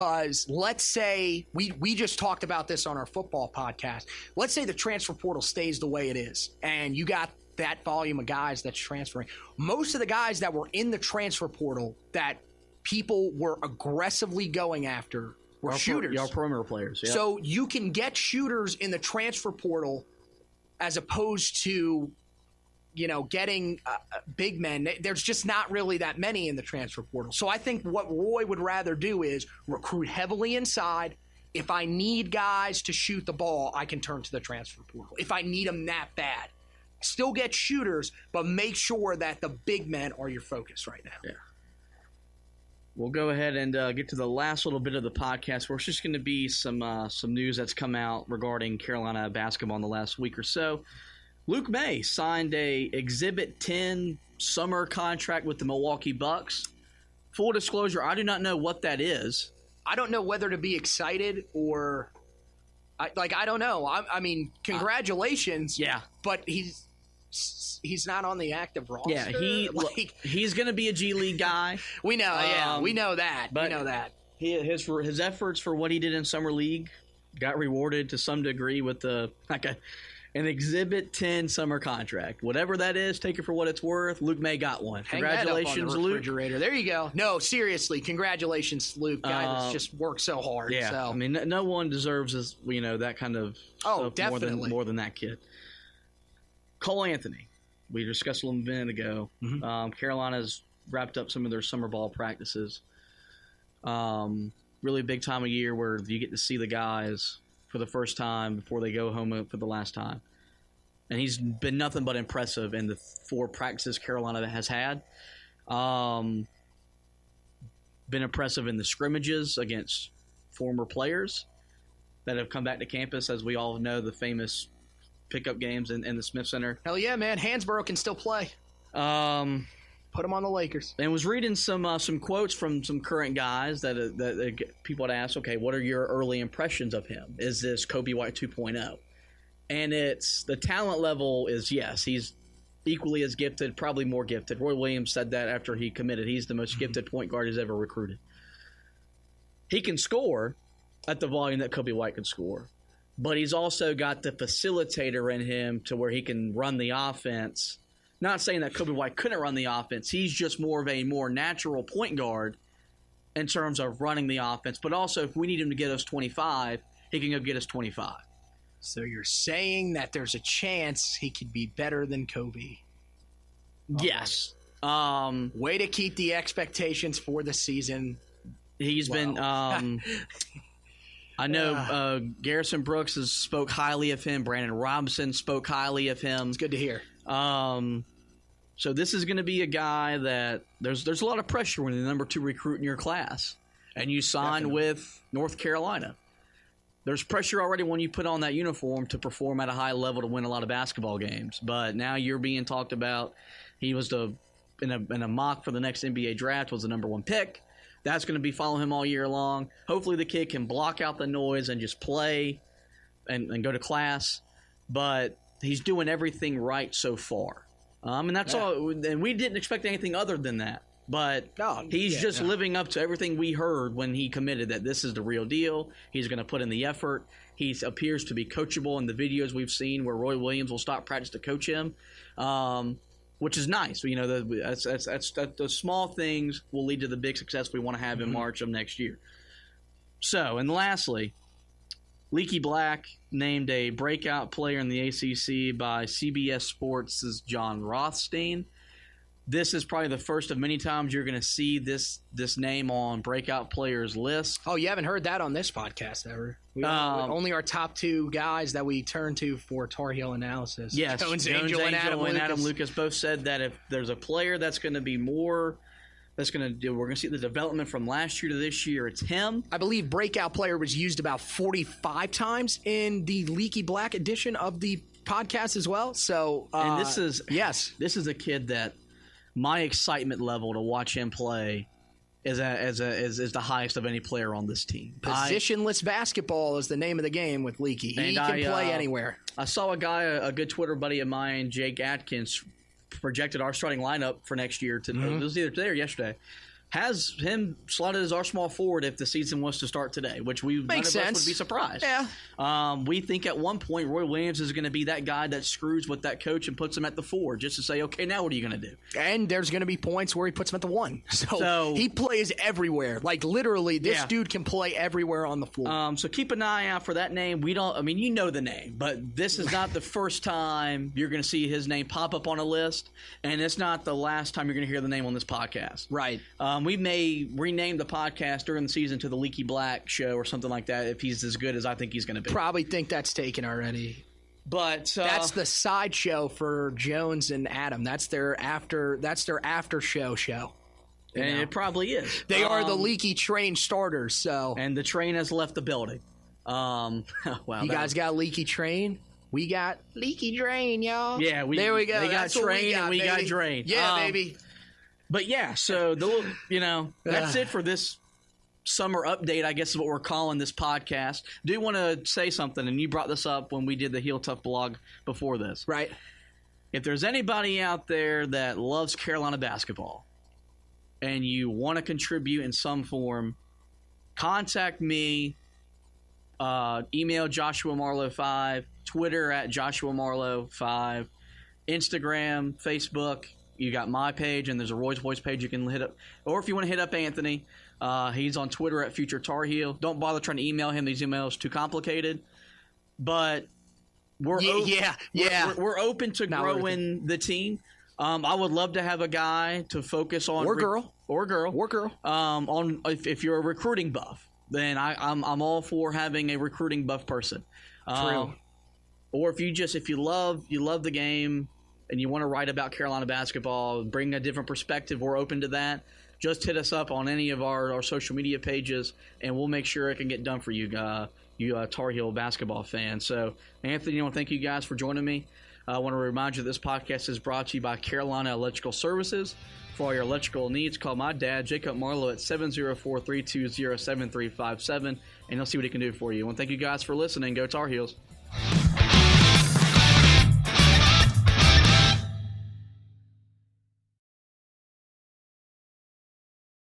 Because let's say we just talked about this on our football podcast. Let's say the transfer portal stays the way it is, and you got that volume of guys that's transferring. Most of the guys that were in the transfer portal that people were aggressively going after were shooters. Y'all perimeter players. Yep. So you can get shooters in the transfer portal as opposed to, getting big men. There's just not really that many in the transfer portal. So I think what Roy would rather do is recruit heavily inside. If I need guys to shoot the ball, I can turn to the transfer portal. If I need them that bad. Still get shooters, but make sure that the big men are your focus right now. Yeah. We'll go ahead and get to the last little bit of the podcast where it's just going to be some news that's come out regarding Carolina basketball in the last week or so. Luke May signed a Exhibit 10 summer contract with the Milwaukee Bucks. Full disclosure, I do not know what that is. I don't know whether to be excited or I don't know. I mean, congratulations. Yeah. But he's not on the active roster. Yeah, he's going to be a G League guy. We know, we know that. But we know that. His efforts for what he did in summer league got rewarded to some degree with an Exhibit 10 summer contract. Whatever that is, take it for what it's worth. Luke May got one. Congratulations, Luke. There you go. No, seriously, congratulations, Luke. Guy that's just worked so hard. Yeah, so. I mean, no one deserves that kind of stuff definitely. more than that kid. Cole Anthony, we discussed a little minute ago. Mm-hmm. Carolina's wrapped up some of their summer ball practices. Really big time of year where you get to see the guys for the first time before they go home for the last time. And he's been nothing but impressive in the 4 practices Carolina has had. Been impressive in the scrimmages against former players that have come back to campus. As we all know, the famous pickup games in the Smith Center. Hell yeah, man. Hansborough can still play. Put him on the Lakers. And was reading some quotes from some current guys that people had asked, okay, what are your early impressions of him? Is this Kobe White 2.0? And it's the talent level is, yes, he's equally as gifted, probably more gifted. Roy Williams said that after he committed. He's the most gifted point guard he's ever recruited. He can score at the volume that Kobe White can score. But he's also got the facilitator in him to where he can run the offense. Not saying that Kobe White couldn't run the offense. He's just more of a more natural point guard in terms of running the offense. But also, if we need him to get us 25, he can go get us 25. So you're saying that there's a chance he could be better than Kobe? Yes. Way to keep the expectations for the season. He's been I know Garrison Brooks has spoke highly of him. Brandon Robinson spoke highly of him. It's good to hear. So this is going to be a guy that there's a lot of pressure when you're the number 2 recruit in your class and you sign with North Carolina. There's pressure already when you put on that uniform to perform at a high level to win a lot of basketball games. But now you're being talked about. He was in a mock for the next NBA draft, was the number 1 pick. That's going to be following him all year long. Hopefully the kid can block out the noise and just play and go to class. But he's doing everything right so far. And that's all. And we didn't expect anything other than that. But he's just living up to everything we heard when he committed that this is the real deal. He's going to put in the effort. He appears to be coachable in the videos we've seen where Roy Williams will stop practice to coach him, which is nice. The small things will lead to the big success we want to have in March of next year. So, and lastly, Leaky Black named a breakout player in the ACC by CBS Sports' John Rothstein. This is probably the first of many times you're going to see this name on breakout players list. Oh, you haven't heard that on this podcast ever? Only our top 2 guys that we turn to for Tar Heel analysis. Yes, Jones Angel and Adam Lucas both said that if there's a player that's going to be more – we're going to see the development from last year to this year. It's him. I believe breakout player was used about 45 times in the Leaky Black edition of the podcast as well. So, and this is a kid that my excitement level to watch him play is the highest of any player on this team. Positionless basketball is the name of the game with Leaky. He can play anywhere. I saw a good Twitter buddy of mine, Jake Atkins, projected our starting lineup for next year. It was either today or yesterday. has him slotted as our small forward if the season was to start today, which none of us would be surprised. Yeah. We think at one point Roy Williams is going to be that guy that screws with that coach and puts him at the 4 just to say, okay, now what are you going to do? And there's going to be points where he puts him at the 1. So he plays everywhere. Like, literally, this dude can play everywhere on the floor. So keep an eye out for that name. You know the name, but this is not the first time you're going to see his name pop up on a list, and it's not the last time you're going to hear the name on this podcast. Right. We may rename the podcast during the season to the Leaky Black Show or something like that if he's as good as I think he's going to be. Probably think that's taken already. But that's the side show for Jones and Adam. That's their after show. And it probably is. They are the Leaky Train starters. So and the train has left the building. Wow, you guys got Leaky Train. We got Leaky Drain, y'all. Yeah, there we go. They got Train and we got Drain. Yeah, baby. But yeah, so that's it for this summer update, I guess is what we're calling this podcast. Do want to say something, and you brought this up when we did the Heel Tough blog before this. Right. If there's anybody out there that loves Carolina basketball and you want to contribute in some form, contact me. Email Joshua Marlowe 5, Twitter at Joshua Marlowe 5, Instagram, Facebook. You got my page, and there's a Roy's Voice page you can hit up. Or if you want to hit up Anthony, he's on Twitter at Future Tar Heel. Don't bother trying to email him. These emails too complicated. But we're open to growing the team. I would love to have a guy to focus on or girl. On if you're a recruiting buff, then I'm all for having a recruiting buff person. True. Or if you love the game and you want to write about Carolina basketball, bring a different perspective, we're open to that. Just hit us up on any of our social media pages, and we'll make sure it can get done for you, Tar Heel basketball fans. So, Anthony, I want to thank you guys for joining me. I want to remind you this podcast is brought to you by Carolina Electrical Services. For all your electrical needs, call my dad, Jacob Marlowe, at 704-320-7357, and he'll see what he can do for you. I want to thank you guys for listening. Go Tar Heels.